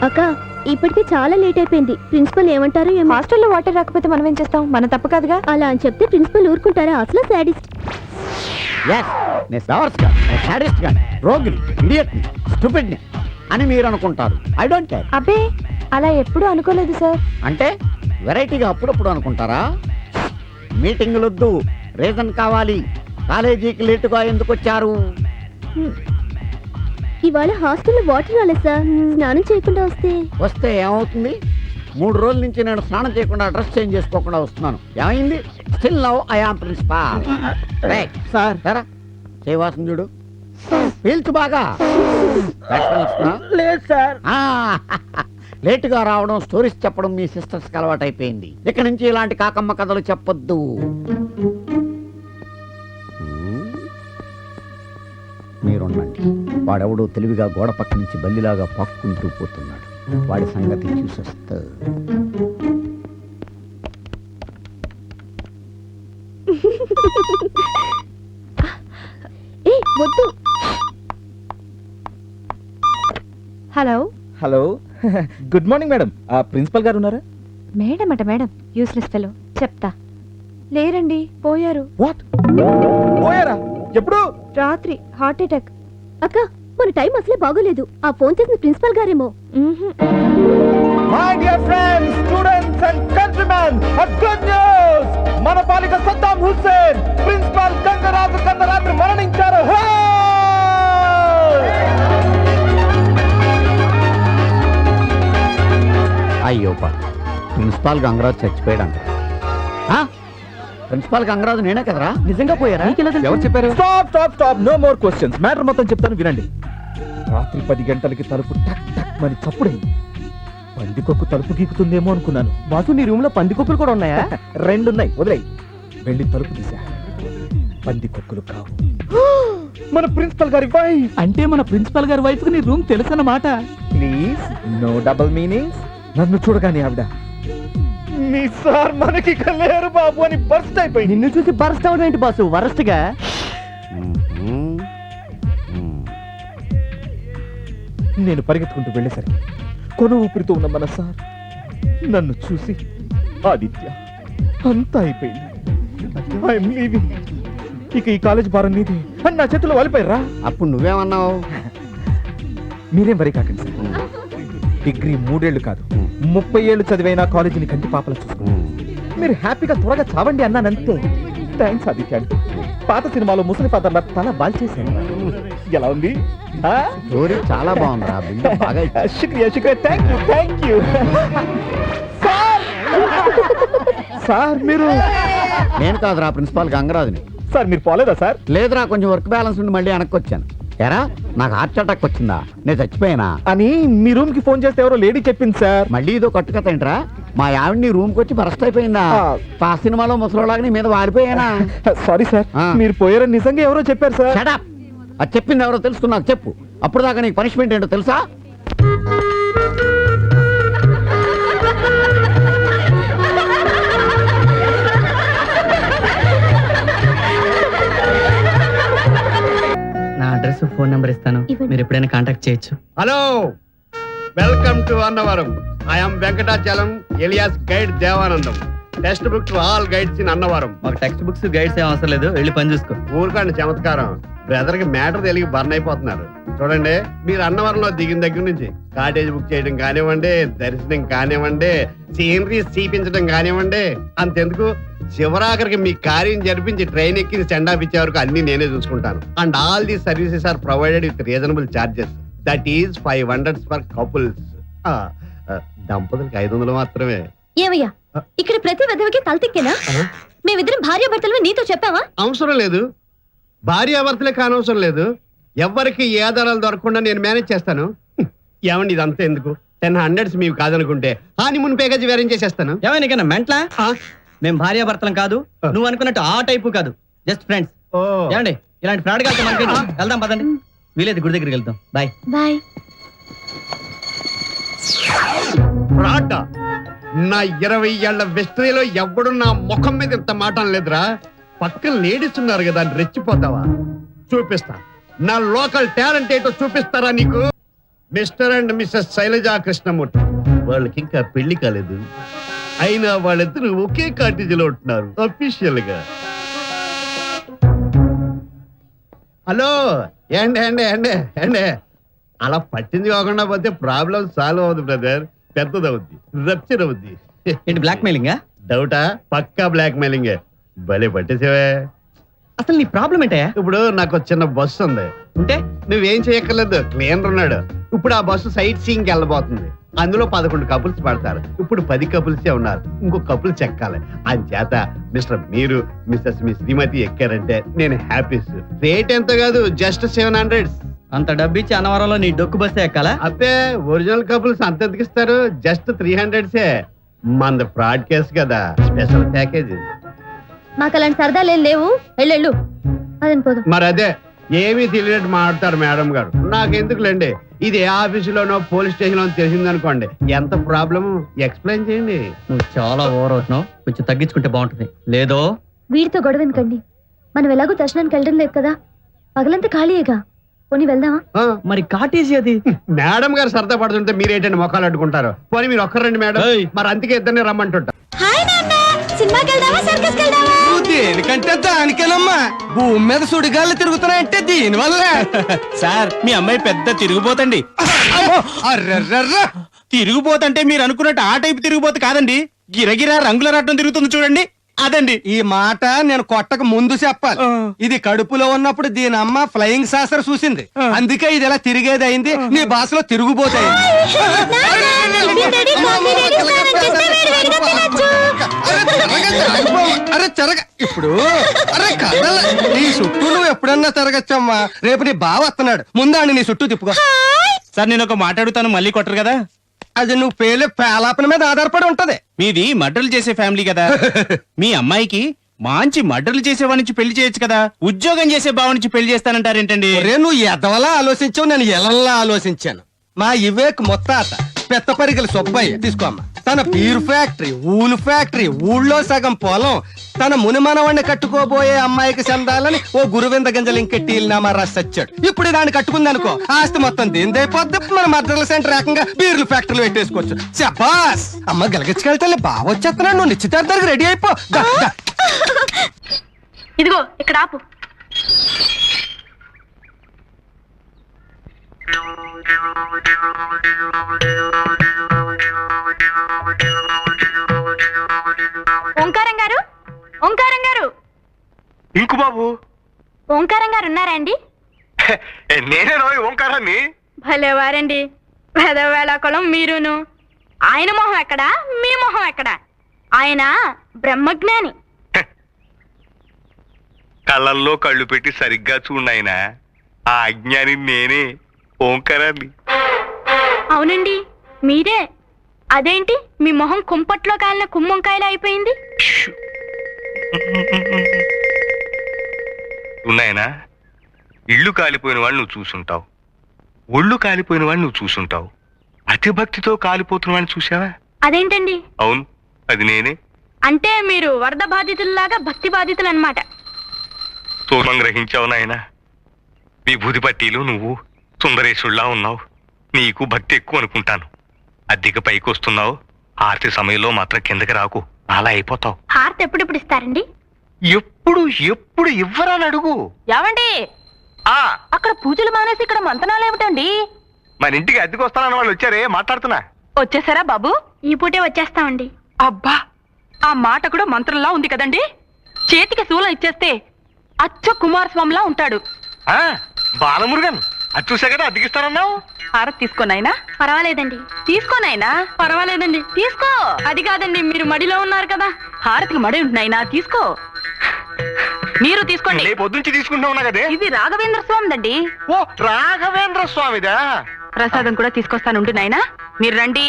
అక్క ఇప్పటికే చాలా లేట్ అయిపోయింది. ప్రిన్సిపల్ ఏమంటారు? హాస్టల్లో వాటర్ రాకపోతే మనం ఏం చేస్తాం? మన తప్పు కాదుగా. అలా అని చెప్తే ప్రిన్సిపల్ ఊరుకుంటారా? అసలు సాడిస్ట్. అని మీరు అనుకుంటారు. I don't care. అబ్బే అలా ఎప్పుడూ అనుకోలేదు సార్. అంటే వెరైటీగా అప్పుడప్పుడు అనుకుంటారా? మీటింగులు వద్దు, రీజన్ కావాలి. కాలేజీకి లేటుగా ఎందుకు వచ్చారు? ఇవాళ హాస్టల్లో వాటర్ రాలేదు సార్. స్నానం చేయకుండా వస్తే ఏమవుతుంది? 3 రోజుల నుంచి నేను స్నానం చేయకుండా డ్రెస్ చేంజ్ చేసుకోకుండా వస్తున్నాను. ఏమైంది? Still now I am principal. Sir సరా చేయవాసం చూడు. పీల్చు బాగా. లేదు సార్. లేటుగా రావడం, స్టోరీస్ చెప్పడం మీ సిస్టర్స్కి అలవాటు అయిపోయింది. ఇక నుంచి ఇలాంటి కాకమ్మ కథలు చెప్పొద్దు. మీరుండండి. వాడెవడో తెలివిగా గోడ పక్క నుంచి బల్లిలాగా పాక్కుంటూ పోతున్నాడు. వాడి సంగతి చూసొస్తా. వద్దు. Hello hello good morning madam. Principal గారు ఉన్నారా? మేడం అట మేడం. Useless fellow. చెప్తా. లేరండి, పోయారు. వాట్? పోయారా? ఎప్పుడు? రాత్రి హార్ట్ అటాక్. అక్క మన టైం అసలే బాగోలేదు. ఆ ఫోన్ చేసిన ప్రిన్సిపల్ గారేమో. My dear friends, students and countrymen, a good news! మన పాలిక సద్దాం హుస్సేన్ ప్రిన్సిపల్ గంగరాజు కన్నరాత్రి మరణించారు. అయ్యో ప్రిన్సిపాల్ గంగరాజు చచ్చిపోయాడంట. ప్రిన్సిపాల్ గంగరాజు నేనే కదరా? నిజంగా పోయారా? ఎవరు చెప్పారు? Stop stop stop, no more questions. Matter మొత్తం చెప్తాను వినండి. రాత్రి 10 గంటలకి తలుపు టక్ టక్ మరి చప్పుడైంది. పందికొక్కు తలుపు గీకుతుందేమో అనుకున్నాను. బాసు నీ రూమ్ లో పందికొక్కులు కూడా ఉన్నాయా? 2 ఉన్నాయి, వదిలేయి. వెళ్ళి తలుపు తీసా. పందికొక్కులు కావు, మన ప్రిన్సిపల్ గారి వైఫ్. అంటే మన ప్రిన్సిపల్ గారి వైఫ్ కి నీ రూమ్ తెలుసన్నమాట. Please no double meanings. నన్ను చూడగానే ఆవిడ మీ సార్ మనకి లేరు బాబు అని బర్స్ట్ అయిపోయింది. నిన్ను చూసి బర్స్ట్ అవడం ఏంటి బాసు? వరస్ట్ గా. నేను పరిగెత్తుకుంటూ వెళ్ళేసరికి కొన ఊపిరితో ఉన్న మన సార్ నన్ను చూసి, ఆదిత్య అంతా అయిపోయింది, ఐఎమ్ లీవింగ్, ఇక ఈ కాలేజ్ భారం నీది అని నా చేతిలో వాలిపోయారా. అప్పుడు నువ్వేమన్నావు? మీరేం వరి కాకండి సార్. డిగ్రీ 3 ఏళ్ళు కాదు 30 ఏళ్ళు చదివైనా కాలేజీని కంటి పాపలు చూసుకున్నాను. మీరు హ్యాపీగా త్వరగా చావండి అన్నానంతే. థ్యాంక్స్ ఆదిత్య. పాత సినిమాలో ముసలి పాత్రలా తల బాల్చేశాను. ఎలా ఉంది? స్టోరీ చాలా బాగుందిరా. బాగా శుక్రియా శుక్రియా. Thank you sir. మీరు? నేను కాదురా, ప్రిన్సిపాల్ గంగరాజుని. సార్ మీరు పోలేదా సార్? లేదురా, కొంచెం వర్క్ బ్యాలెన్స్ ఉండి మళ్ళీ వెనక్కి వచ్చాను. ఎరా నాకు హార్ట్ అటాక్ వచ్చిందా? నేను చచ్చిపోయానా అని మీ రూమ్ కి ఫోన్ చేస్తే ఎవరో లేడీ చెప్పింది సార్. మళ్ళీ ఇదో కట్టు కథ ఏంట్రా? మా ఆవిడ్ని రూమ్ కి వచ్చి బరస్ట్ అయిపోయిందా? పా సినిమాలో ముసలోలాగా నీ మీద వాడిపోయానా? సారీ సార్, మీరు పోయారని నిజంగా ఎవరో చెప్పారు సార్. Shut up. అది చెప్పింది ఎవరో తెలుసుకున్నాకు చెప్పు. అప్పుడు దాకా నీకు పనిష్మెంట్ ఏంటో తెలుసా? నా అడ్రస్, ఫోన్ నెంబర్ ఇస్తాను. మీరు ఎప్పుడైనా కాంటాక్ట్ చేయొచ్చు. Hello, welcome to Annavaram. I'm Venkatachalam alias guide Devanandam. Text book to all guides in Annavaram. మాకు టెక్స్ట్ బుక్స్, గైడ్స్ ఏం అవసరం లేదు. వెళ్ళి పని చూసుకో. ఊరుకోండి చమత్కారం. బ్రదర్ కి మ్యాటర్ తెలియ బర్న్ అయిపోతున్నారు. చూడండి, మీరు అన్నవరంలో దిగిన దగ్గర నుంచి కాటేజ్ బుక్ చేయడం కానివ్వండి, దర్శనం కానివ్వండి, సీనరీ చూపించడం కానివ్వండి, అంతెందుకు చివరాఖరికి మీ కార్యం జరిపించి ట్రైన్ ఎక్కి సెండ్ ఆఫ్ ఇచ్చే వరకు అన్ని నేనే చూసుకుంటాను. And all the services are provided with reasonable charges. That is 500 for couples. దంపతులకి 500 మాత్రమే. ఏమయ్యా ఇక్కడ ప్రతి విధవికి తలతిక్కేనా? మేమిద్దరం భార్యాభర్తలు నీతో చెప్పావా? అవసరం లేదు. భార్యాభర్తలే కానవసరం లేదు. ఎవరికి ఏ ఆధారాలు దొరకకుండా నేను మేనేజ్ చేస్తాను. ఏమండి ఇదంతా ఎందుకు? 1000 మీవి కాదనుకుంటే హానిమూన్ ప్యాకేజ్ వేరేం చేసేస్తాను. ఏమైనా మెంట్లా? మేము భార్యాభర్తలం కాదు, నువ్వు అనుకున్నట్టు ఆ టైపు కాదు. Just friends. ఏమండి ఇలాంటి ఫ్రాడ్ గా వెళ్దాం పదండి. వీలేదు గుడి దగ్గరికి వెళ్తాం. Bye bye. ఫ్రాడ్? నా 20 ఏళ్ల వెస్టరీలో ఎవడు నా ముఖం మీద ఇంత మాట లేదురా. పక్కన లేడీస్ ఉన్నారు కదా అని రెచ్చిపోతావా? చూపిస్తా. నా లోకల్ టాలెంట్ ఏంటో చూపిస్తారా నీకు? Mister and missus Shailaja Krishnamurthy. వాళ్ళకి ఇంకా పెళ్లి కాలేదు, అయినా వాళ్ళిద్దరూ ఒకే కాటేజీలో ఉంటున్నారు అఫీషియల్ గా. హలో, ఏండి ఏండి ఏండి ఏండి, అలా పట్టింది కాకుండా పోతే ప్రాబ్లం సాల్వ్ అవుతుంది బ్రదర్. పెద్దదవుద్ది, రప్చర్ అవుద్ది. ఏంటి బ్లాక్ మెయిలింగా? డౌటా? పక్కా బ్లాక్ మెయిలింగే. భలే పట్టేసేవే. అసలు నీ ప్రాబ్లం ఏంటయ్యా? ఇప్పుడు నాకు ఒక చిన్న బస్సు ఉంది, ఉంటే నువ్వేం చేయక్కర్లేదు, క్లీనర్ ఉన్నాడు. ఇప్పుడు ఆ బస్సు సైట్ సీయింగ్ వెళ్ళబోతుంది. అందులో 11 కపుల్స్ పడతారు. ఇప్పుడు 10 కపుల్సే ఉన్నారు, ఇంకో కపుల్ చెక్కాలి. అంచేత మిస్టర్ మీరు మిస్సెస్ మీ శ్రీమతి ఎక్కారంటే నేను హ్యాపీ. రేట్ ఎంత కాదు, జస్ట్ 700. అంత డబ్బిచ్చి అన్నవరంలో నీ డొక్కు బస్సే ఎక్కాలా? అబ్బే, ఒరిజినల్ కపుల్స్ అంత ఎందుకిస్తారు, జస్ట్ 300సే. మంద ఫ్రాడ్ కేసు కదా, స్పెషల్ ప్యాకేజ్. మాకు అలాంటి సరదాలేం లేవు, వెళ్ళు అదని పోదు. మరి అదే ఏమీ తెలియనట్టు మాట్లాడతారు మేడం గారు. నాకెందుకులేండి, ఇది ఏ ఆఫీసులోనో పోలీస్ స్టేషన్ లో తెలిసిందనుకోండి, ఎంత ప్రాబ్లమ్ ఎక్స్ప్లెయిన్ చేయండి. నువ్వు చాలా ఓవర్ అవుతున్నావు, కొంచెం తగ్గించుకుంటే బాగుంటుంది. లేదో వీడితో గొడవ ఎందుకండి? మనం ఎలాగో దర్శనానికి వెళ్ళడం లేదు కదా, పగలంతా ఖాళీయేగా, పోనీ వెళ్దామా? ఆ, మరి కాటేజీ అది. మేడం గారు సరదా పడుతుంటే మీరేంటండి మొక్కలు అడ్డుకుంటారు? పోనీ మీరు ఒక్కరండి మేడం. ఏయ్. మరి అందుకే ఇద్దరిని రమ్మంటుంటా. హాయ్ నాన్న, సినిమాకి వెళ్దామా, సర్కస్కి వెళ్దామా? దేనికంటే దానికేనమ్మా. భూమి మీద సుడిగాళ్ళు తిరుగుతున్నాయంటే దీనివల్ల. సార్ మీ అమ్మాయి పెద్ద తిరిగిపోతండి. అర్రర్రర్ర. తిరిగిపోతంటే మీరు అనుకున్నట్టు ఆ టైపు తిరిగిపోతే కాదండి, గిరగిరా రంగుల రాట్నం తిరుగుతుంది చూడండి, అదండి. ఈ మాట నేను కొట్టక ముందు చెప్పాలి. ఇది కడుపులో ఉన్నప్పుడు దీని అమ్మ ఫ్లయింగ్ సాసర్ చూసింది, అందుకే ఇది ఇలా తిరిగేది అయింది. నీ భాషలో తిరుగుపోతాయి. అరే చెరగ ఇప్పుడు. అరే కదల, నీ చుట్టూ నువ్వు ఎప్పుడన్నా తిరగచ్చమ్మా. రేపు నీ బావ వస్తున్నాడు, ముందు నీ చుట్టూ తిప్పుకో. సార్ నేను ఒక మాట అడుగుతాను, మళ్ళీ కొట్టరు కదా? అది నువ్వు పేలే పేలాపన మీద ఆధారపడి ఉంటది. మీది మర్డర్లు చేసే ఫ్యామిలీ కదా, మీ అమ్మాయికి మంచి మర్డర్లు చేసేవాడి నుంచి పెళ్లి చేయొచ్చు కదా, ఉద్యోగం చేసే బావ నుంచి పెళ్లి చేస్తానంటారేంటండి? ఒరే నువ్వు ఎదవలా ఆలోచించావు, నేను ఎలల్లా ఆలోచించాను. మా వివేక్ మొత్తాత పెద్ద పరిగెల సుబ్బయ్య తీసుకోమ్మా, తన బీర్ ఫ్యాక్టరీ, ఊలు ఫ్యాక్టరీ, ఊళ్ళో సగం పొలం, తన మునిమనవాడిని కట్టుకోబోయే అమ్మాయికి చెందాలని ఓ గురువింద గింజలు ఇంకెట్టి నామా రాసొచ్చాడు. ఇప్పుడు దాన్ని కట్టుకుంది అనుకో, ఆస్తి మొత్తం దేనిదైపోద్ది. మన మద్రల సెంటర్ ఏకంగా బీర్లు ఫ్యాక్టరీలు పెట్టేసుకోవచ్చు. శబాస్. అమ్మ గెలగచ్చుకెళ్తే బాగా వచ్చేస్తున్నాడు, నువ్వు నిశ్చితార్థానికి రెడీ అయిపో. దా, దా. ఇదిగో ఇక్కడ ఆపు. ఓంకారం గారు, ఓంకారం గారు, ఇంకు బాబు, ఓంకారం గారు ఉన్నారా అండి? నేనే రోయ్ ఓంకారాన్ని. భలేవారండి, పెదవేళాకులం మీరును. ఆయన మొహం ఎక్కడా, మీ మొహం ఎక్కడా? ఆయన బ్రహ్మజ్ఞాని. కళ్ళల్లో కళ్ళు పెట్టి సరిగ్గా చూడాయన, ఆ అజ్ఞాని నేనే ఓంకారాన్ని. అవునండి మీరే. అదేంటి మీ మొహం కుంపట్లో కాలిన కుమ్మంకాయలు అయిపోయింది? ఉన్నాయనా, ఇల్లు కాలిపోయిన వాళ్ళు నువ్వు చూసుంటావు, ఒళ్ళు కాలిపోయిన వాళ్ళు నువ్వు చూసుంటావు, అతి భక్తితో కాలిపోతున్న వాడిని చూసావా? అదేంటండి? అవును, అది నేనే. అంటే మీరు వరద బాధితుల్లాగా భక్తి బాధితులు అన్నమాట. సూర్మం గ్రహించావు నాయన. విభూతి పట్టీలు నువ్వు సుందరేశుల్లా ఉన్నావు, నీకు భక్తి ఎక్కువ అనుకుంటాను. అద్దెకి పైకి వస్తున్నావు, ఆర్తి సమయంలో మాత్రం కిందకి రాకు, అలా అయిపోతావు. హారతి ఎప్పుడెప్పుడు ఇస్తారండి? ఎప్పుడు ఎప్పుడు ఇవ్వరాని అడుగు. ఏమండి, అక్కడ పూజలు మానేసి ఇక్కడ మంతనాలు ఏమిటండి? మన ఇంటికి అద్దెకి వస్తానన్న వాళ్ళు వచ్చారే, మాట్లాడుతున్నా. వచ్చేసారా బాబు? ఈ పూటే వచ్చేస్తామండి. అబ్బా, ఆ మాట కూడా మంత్రంలా ఉంది కదండి. చేతికి శూలం ఇచ్చేస్తే అచ్చ కుమారస్వామిలా ఉంటాడు. బాలమురుగన్, అది చూసా కదా అద్దెకిస్తానన్నావు. హారతి తీసుకోనైనా? పర్వాలేదండి. తీసుకోనైనా? పర్వాలేదండి, తీసుకో. అది కాదండి, మీరు మడిలో ఉన్నారు కదా. హారతికి మడి ఉంటున్నాయినా, తీసుకో. మీరు తీసుకోండి. రేపు పొద్దుంచి తీసుకుంటా కదే. ఇది రాఘవేంద్ర స్వామిదండి. ఓ, రాఘవేంద్ర స్వామిదా? ప్రసాదం కూడా తీసుకొస్తానుండు నాయనా, మీరు రండి.